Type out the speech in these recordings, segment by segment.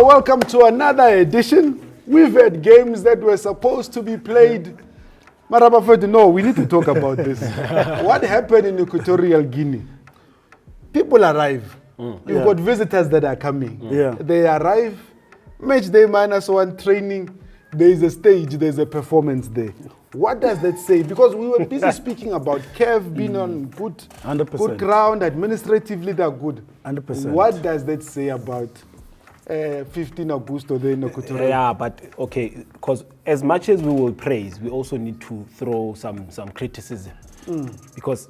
welcome to another edition. We've had games that were supposed to be played. Marabafet, no, we need to talk about this. What happened in Equatorial Guinea? People arrive. You've got visitors that are coming. They arrive, match day -1 training. There is a stage, there's a performance there. What does that say? Because we were busy speaking about CAF being on good ground, administratively they're good. 100%. What does that say about 15 Augusto there in Equatorial? Yeah, but okay, because as much as we will praise, we also need to throw some criticism. Because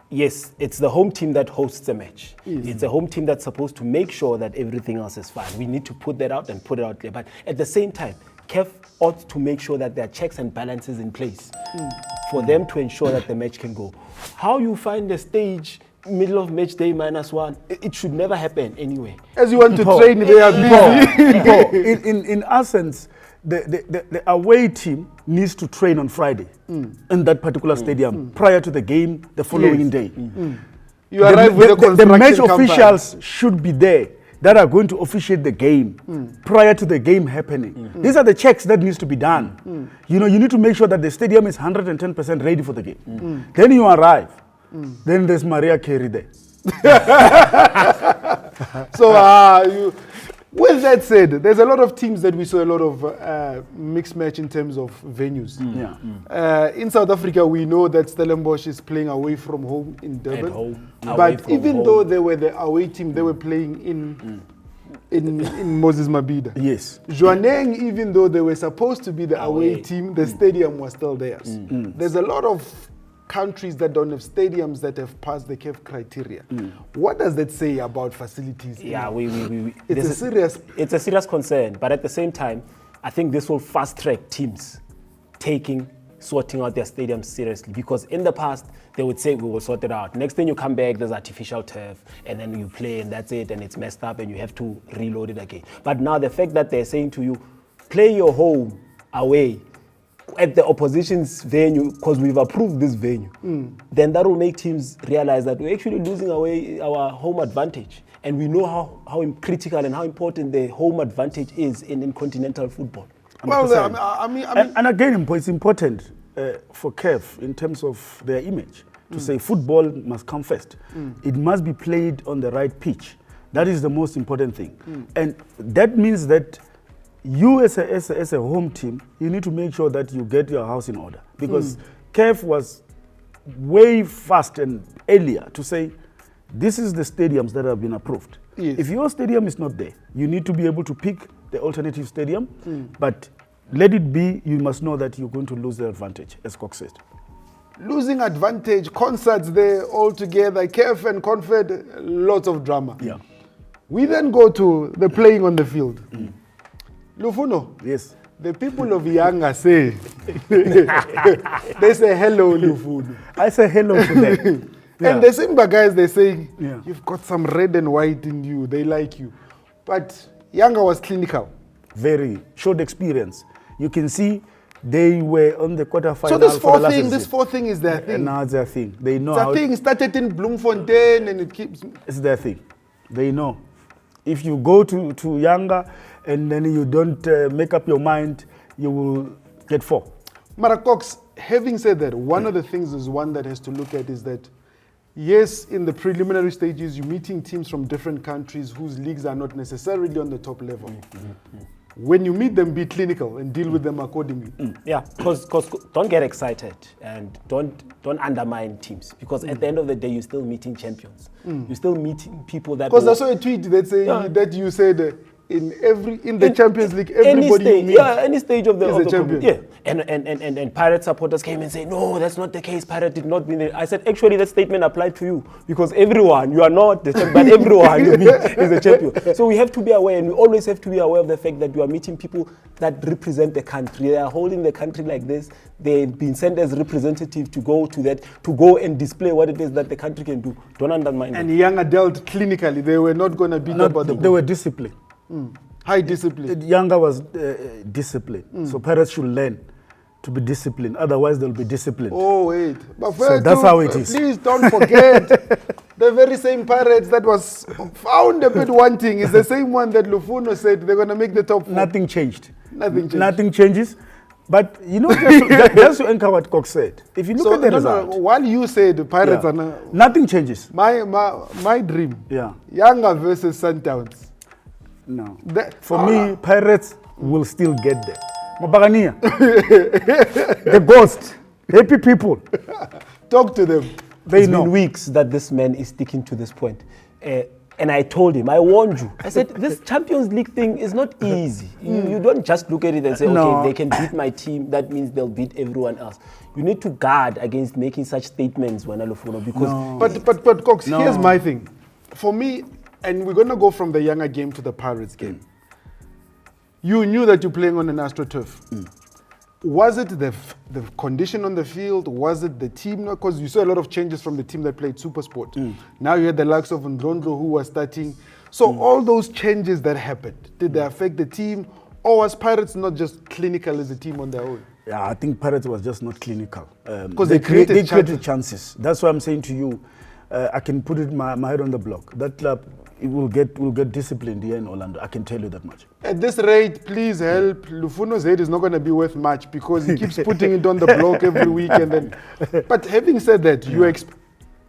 yes, it's the home team that hosts the match. It's a home team that's supposed to make sure that everything else is fine. We need to put that out and put it out there. But at the same time, CAF ought to make sure that there are checks and balances in place for them to ensure that the match can go. How you find the stage middle of match day -1, it should never happen anyway. As you want to train, they are busy. In essence, the away team needs to train on Friday in that particular stadium prior to the game the following day. You arrive with the match officials should be there that are going to officiate the game prior to the game happening. These are the checks that needs to be done. You know, you need to make sure that the stadium is 110% ready for the game. Then you arrive. Then there's Maria Carey there. So, with that said, there's a lot of teams that we saw a lot of mixed match in terms of venues. In South Africa, we know that Stellenbosch is playing away from home in Durban. But even though they were the away team, they were playing in Moses Mabhida. Yes. Jwaneng, even though they were supposed to be the away team, the stadium was still theirs. There's a lot of countries that don't have stadiums that have passed the CAF criteria. What does that say about facilities? Yeah, it's a serious concern. But at the same time, I think this will fast track teams sorting out their stadiums seriously. Because in the past, they would say, we will sort it out. Next thing you come back, there's artificial turf, and then you play, and that's it, and it's messed up, and you have to reload it again. But now the fact that they're saying to you, play your home away at the opposition's venue, because we've approved this venue, then that will make teams realize that we're actually losing away our home advantage. And we know how critical and how important the home advantage is in continental football. Well, I mean, and again, it's important for CAF in terms of their image to say football must come first. It must be played on the right pitch. That is the most important thing. And that means that you as a home team, you need to make sure that you get your house in order. Because CAF was way fast and earlier to say, this is the stadiums that have been approved. Yes. If your stadium is not there, you need to be able to pick the alternative stadium. But let it be, you must know that you're going to lose the advantage, as Cox said. Losing advantage, concerts there all together, CAF and Confed, lots of drama. Yeah. We then go to the playing on the field. Lufuno, Yes. the people of Yanga say, they say hello, Lufuno. I say hello to them. And the Simba guys, they say, Yeah. you've got some red and white in you, they like you. But Yanga was clinical. Very short experience. You can see they were on the quarterfinal. So this fourth thing is their thing. And now it's their thing. They know It's how a thing, started in Bloemfontein and it keeps... it's their thing. They know. If you go to Yanga and then you don't make up your mind, you will get 4. Maracox, having said that, one of the things is one that has to look at is that, yes, in the preliminary stages, you're meeting teams from different countries whose leagues are not necessarily on the top level. When you meet them, be clinical and deal with them accordingly. Yeah, because don't get excited and don't undermine teams, because at the end of the day, you're still meeting champions. You're still meeting people that. Because I saw a tweet that say that you said in the Champions League, everybody you meet any stage of the champion. Yeah, and Pirate supporters came and said, no, that's not the case. Pirate did not win it. I said, actually, that statement applied to you, because everyone, you are not the champion, but everyone you meet is a champion. So we have to be aware, and we always have to be aware of the fact that you are meeting people that represent the country. They are holding the country like this. They've been sent as representatives to go and display what it is that the country can do. Don't undermine And them. Yanga dealt clinically. They were not going to beat up on the They were disciplined. high discipline. Yanga was disciplined. So parents should learn to be disciplined. Otherwise, they'll be disciplined. Oh, wait. But So that's how it is. Please don't forget The very same Pirates that was found a bit wanting is the same one that Lufuno said they're going to make the top 4. Nothing changed. Nothing changed. Nothing changes. But, you know, just to anchor what Cox said, if you look at the result. While you said Pirates are nothing changes. My dream. Yeah. Yanga versus Sundowns. No. For me, Pirates will still get there. Mabagania. The ghost. Happy people. Talk to them. It's been weeks that this man is sticking to this point. And I told him, I warned you. I said, this Champions League thing is not easy. You don't just look at it and say, okay, they can beat my team. That means they'll beat everyone else. You need to guard against making such statements when Alufuno, because... But Cox, here's my thing. For me, and we're going to go from the Yanga game to the Pirates game. You knew that you're playing on an AstroTurf. Was it the condition on the field? Was it the team? Because you saw a lot of changes from the team that played Supersport. Now you had the likes of Ndrondlo who was starting. So all those changes that happened, did they affect the team? Or was Pirates not just clinical as a team on their own? Yeah, I think Pirates was just not clinical. Because they created chances. That's why I'm saying to you, I can put it my head on the block. That club will get disciplined here in Orlando. I can tell you that much. At this rate, please help. Lufuno's head is not going to be worth much because he keeps putting it on the block every week. And then. But having said that,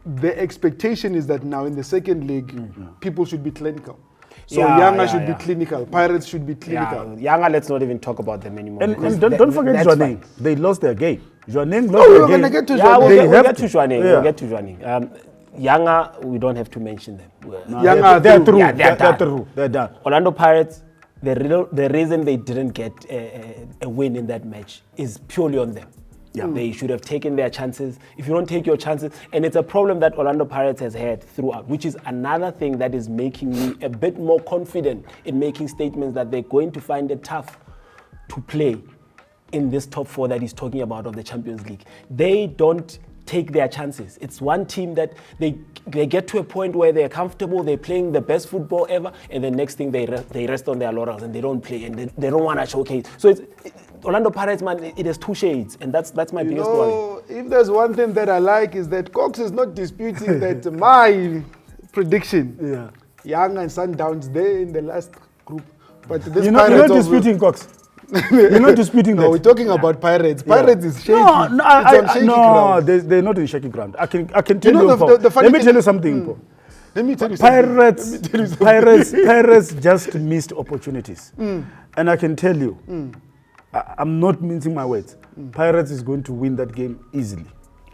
the expectation is that now in the second league, people should be clinical. So Yanga should be clinical. Pirates should be clinical. Yanga, let's not even talk about them anymore. And don't forget Zhuaneng. They lost their game. Zhuaneng lost their game. We're going to get to Zhuaneng. We'll get to Zhuaneng. We'll get to Zhuaneng. Yanga, we don't have to mention them. Yanga, they're through. They're through. They're done. Orlando Pirates, the reason they didn't get a win in that match is purely on them. They should have taken their chances. If you don't take your chances, and it's a problem that Orlando Pirates has had throughout, which is another thing that is making me a bit more confident in making statements that they're going to find it tough to play in this top 4 that he's talking about of the Champions League. They don't take their chances. It's one team that they get to a point where they're comfortable, they're playing the best football ever, and the next thing they rest on their laurels and they don't play and they don't want to showcase. So Orlando Pirates, man, it has two shades, and that's my biggest worry. If there's one thing that I like is that Cox is not disputing that my prediction. Young and Sundowns, they're in the last group. But this you're not disputing Cox. You're not disputing that. No, we're talking about Pirates. Pirates is shaky. It's on shaky ground. They're not in shaky ground. I can tell you. Let me tell you something. Let me tell you something. Pirates just missed opportunities. And I can tell you, I'm not mincing my words. Pirates is going to win that game easily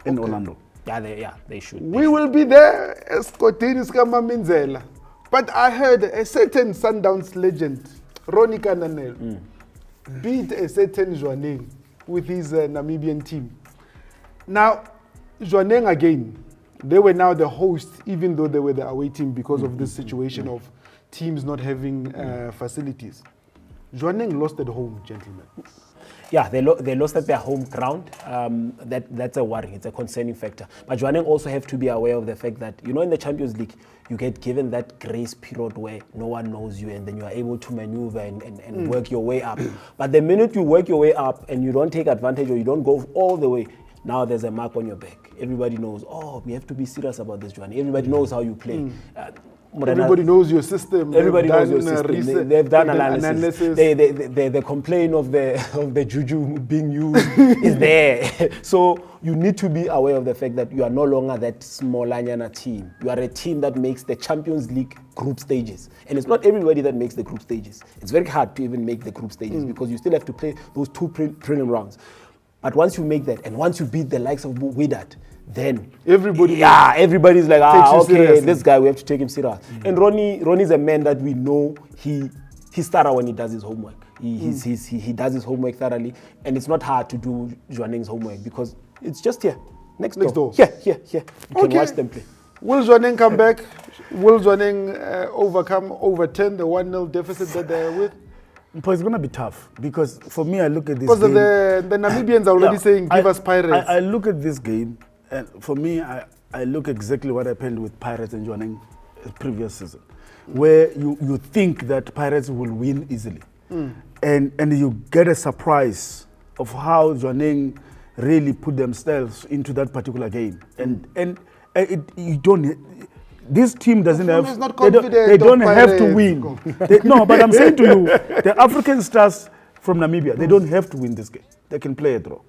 in Orlando. They should. We will be there, Escotini Skama Minzela. But I heard a certain Sundowns legend, Ronnie Kananel, beat a certain Zhuaneng with his Namibian team. Now, Zhuaneng again, they were now the host, even though they were the away team because of this situation of teams not having facilities. Zhuaneng lost at home, gentlemen. Yeah, they lost at their home ground. That's a worry. It's a concerning factor. But Zhuaneng also have to be aware of the fact that, in the Champions League, you get given that grace period where no one knows you and then you are able to maneuver and work your way up. But the minute you work your way up and you don't take advantage or you don't go all the way, now there's a mark on your back. Everybody knows, we have to be serious about this, Zhuaneng. Everybody knows how you play. Everybody knows your system. Everybody knows your system. They've done analysis. The complaint of the juju being used is there. So you need to be aware of the fact that you are no longer that small Anyana team. You are a team that makes the Champions League group stages. And it's not everybody that makes the group stages. It's very hard to even make the group stages because you still have to play those two prelim rounds. But once you make that and once you beat the likes of Wydad, then everybody's like, okay, this guy, we have to take him serious. And Ronnie's a man that we know he's thorough when he does his homework. He does his homework thoroughly, and it's not hard to do Zhuaneng's homework because it's just here, next door. Here. You can watch them play. Will Zhuaneng come back? Will Zhuaneng overturn the 1-0 deficit that they're with? But it's going to be tough because for me, I look at this game. Because the Namibians are already saying, give us Pirates. I look at this game. And for me, I look exactly what happened with Pirates and Zhuaneng previous season, where you think that Pirates will win easily. And you get a surprise of how Zhuaneng really put themselves into that particular game. And you don't, this team doesn't Buffon have. is not They confident don't of have to Pirates. win. No, but I'm saying to you, the African stars from Namibia, they don't have to win this game. They can play a draw.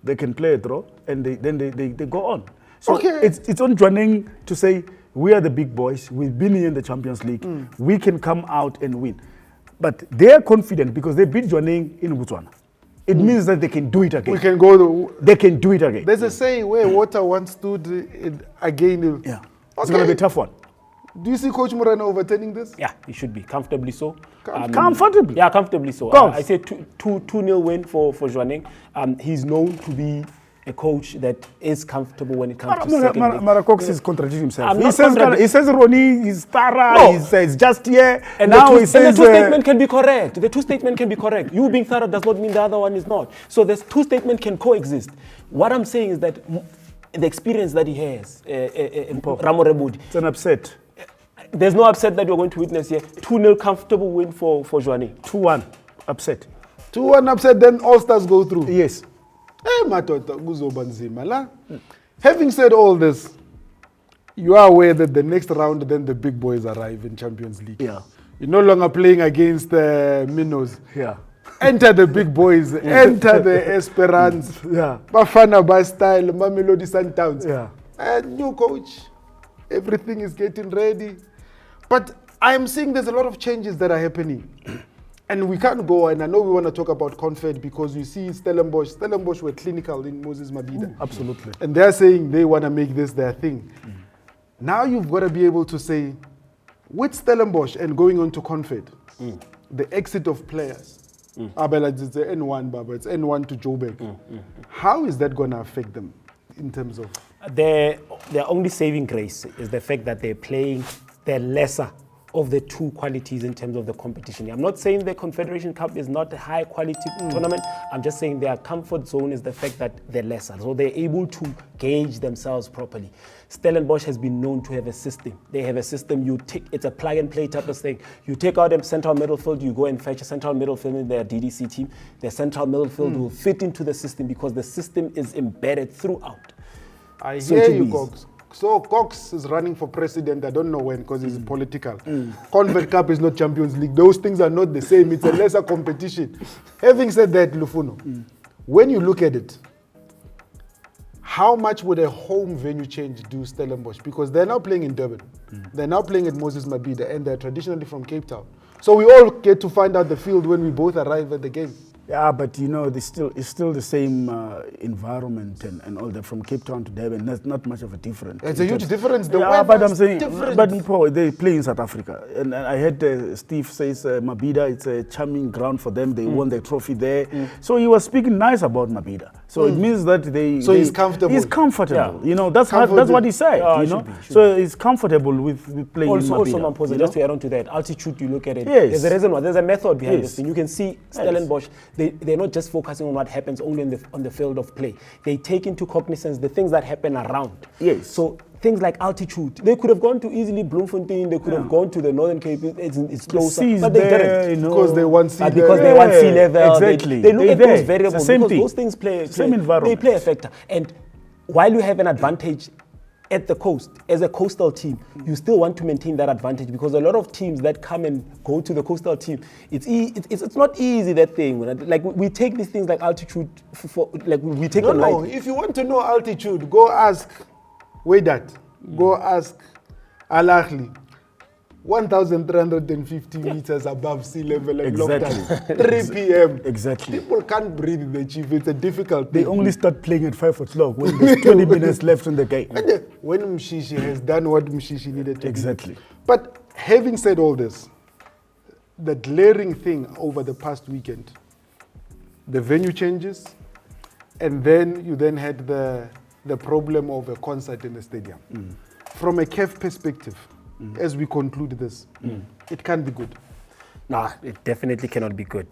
They can play a draw, and then they go on. So Okay. it's on Jwaneng to say, we are the big boys. We've been here in the Champions League. We can come out and win. But they're confident because they beat Jwaneng in Botswana. It means that they can do it again. We can go. They can do it again. There's a saying where water once stood again. Yeah. It's going to be a tough one. Do you see Coach Morana overturning this? Yeah, it should be comfortably so. Comfortably. Yeah, comfortably so. Coach. I say 2-0 win for Jwaneng. He's known to be a coach that is comfortable when it comes to second leg. Maracox is contradicting himself. I'm He not says Ronnie is thorough. No. He says just here. And now the he says two statement can be correct. The two statement can be correct. You being thorough does not mean the other one is not. So there's two statement can coexist. What I'm saying is that the experience that he has, Ramo Rebudi, it's an upset. there's no upset that you're going to witness here. 2-0 comfortable win for Jwaneng. 2-1 upset. 2-1 upset, then all stars go through. Yes. Hey, Matota, kuzoba nzima la. Having said all this, you are aware that the next round, then the big boys arrive in Champions League. Yeah. You're no longer playing against Minnows. Yeah. Enter the big boys. Enter the Esperance. Yeah. Bafana by style, Mamelodi Sundowns. Yeah. And new coach. Everything is getting ready. But I'm seeing there's a lot of changes that are happening. And we can't go, and I know we want to talk about Confed because you see Stellenbosch were clinical in Moses Mabhida. Absolutely. And they're saying they want to make this their thing. Now you've got to be able to say, with Stellenbosch and going on to Confed, the exit of players, it's the N1, Baba, it's N1 to Joburg. How is that going to affect them in terms of? Their only saving grace is the fact that they're playing the lesser of the two qualities in terms of the competition. I'm not saying the Confederation Cup is not a high quality tournament. I'm just saying their comfort zone is the fact that they're lesser. So they're able to gauge themselves properly. Stellenbosch has been known to have a system. They have a system, it's a plug and play type of thing. You take out a central midfield, you go and fetch a central midfield in their DDC team. The central midfield will fit into the system because the system is embedded throughout. I hear you, Cox. So Cox is running for president, I don't know when because it's political. Confed Cup is not Champions League. Those things are not the same. It's a lesser competition. Having said that, Lufuno, when you look at it, how much would a home venue change do Stellenbosch? Because they're now playing in Durban. They're now playing at Moses Mabhida and they're traditionally from Cape Town. So we all get to find out the field when we both arrive at the game. Yeah, but you know, it's still the same environment and all that from Cape Town to Durban. There's not much of a difference. It's a huge difference. The Yeah, but I'm saying, different. but Paul, they play in South Africa, and I heard Steve says Mabhida, it's a charming ground for them. They won the trophy there, so he was speaking nice about Mabhida. So it means that So he's comfortable. He's comfortable. Yeah. You know, that's what he said. Yeah, you know, so he's comfortable with playing in Mabhida. Also, Mamposa, just to add on to that, altitude, you look at it, Yes. there's a reason why, there's a method behind Yes. this thing. You can see Stellenbosch, they're not just focusing on what happens only on the field of play. They take into cognizance the things that happen around. Yes. So things like altitude, they could have gone to easily Bloemfontein, they could have gone to the Northern Cape, it's closer, seas but they there, didn't. you know. Because they want sea But because they level. want sea level, exactly. they look They're at there. those It's variables the same because thing. those things play Same environment. They play a factor. And while you have an advantage at the coast, as a coastal team, you still want to maintain that advantage because a lot of teams that come and go to the coastal team, it's not easy, that thing. Like we take these things like altitude we take them No, lightly. if you want to know altitude, go ask Wedat. Go ask Al Ahly. 1,350 meters above sea level and Exactly. lockdown. 3 p.m. Exactly. People can't breathe in the chief. It's a difficult They thing. only start playing at 5 o'clock when there's 20 minutes left in the game. When Mshishi has done what Mshishi needed to Exactly. do. But having said all this, the glaring thing over the past weekend, the venue changes, and then you then had the problem of a concert in the stadium. From a CAF perspective, as we conclude this, it can't be good. No, it definitely cannot be good.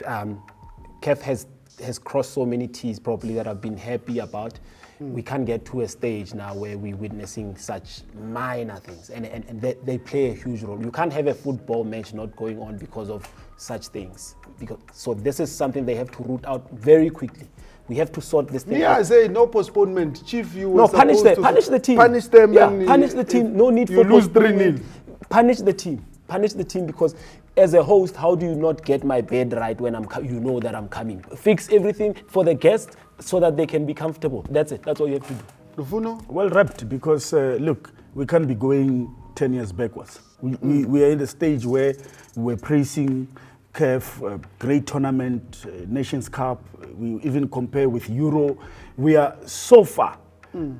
CAF has crossed so many T's probably that I've been happy about. We can't get to a stage now where we're witnessing such minor things, and they play a huge role. You can't have a football match not going on because of such things. So this is something they have to root out very quickly. We have to sort this thing Me, out. I say no postponement. Chief, you were No, punish supposed the team. Punish them. Yeah, and punish the team. No need you for lose postponement. 3-0. Punish the team. Punish the team, because as a host, how do you not get my bed right when you know that I'm coming? Fix everything for the guests so that they can be comfortable. That's it. That's all you have to do. Lufuno? Well wrapped, because look, we can't be going 10 years backwards. We are in the stage where we're praising CAF, great tournament, Nations Cup. We even compare with Euro. We are so far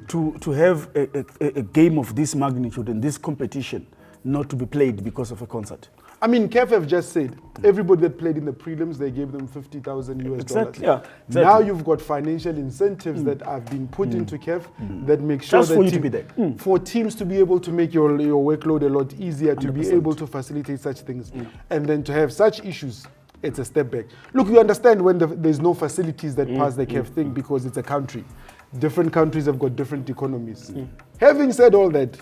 to have a game of this magnitude and this competition not to be played because of a concert. I mean, CAF have just said everybody that played in the prelims, they gave them $50,000 Exactly. dollars. Yeah, exactly. Now you've got financial incentives that have been put into CAF that make sure Just that for you to be there. for teams to be able to make your workload a lot easier, to be 100%. able to facilitate such things, and then to have such issues. It's a step back. Look, you understand when there's no facilities that pass the CAF thing, because it's a country. Different countries have got different economies. Having said all that,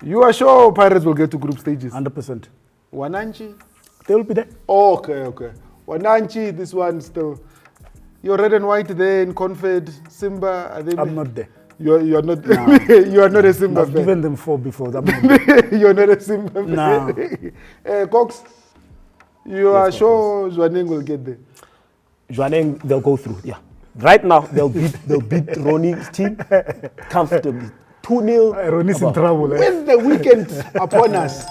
you are sure Pirates will get to group stages? 100%. Wananchi? They will be there. Oh, okay. Wananchi, this one still. You're red and white there in Confed, Simba. Are they I'm not there. You're not. You are not a Simba I've fan. given them 4 before. I'm not there. You're not a Simba fan. No. Cox, you are sure Zwaneng will get there? Zwaneng, they'll go through. Yeah. Right now, they'll beat Ronnie's team comfortably. 2-0. Ronnie's in trouble. With the weekend upon us,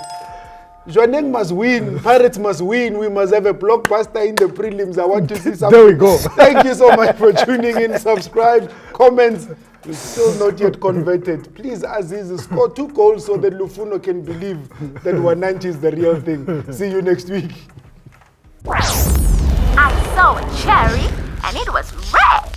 Zwaneng must win, Pirates must win, we must have a blockbuster in the prelims. I want to see something. There we go. Thank you so much for tuning in. Subscribe, comments. You're still not yet converted. Please, Aziz, score 2 goals so that Lufuno can believe that Wananchi is the real thing. See you next week. I saw a cherry and it was red.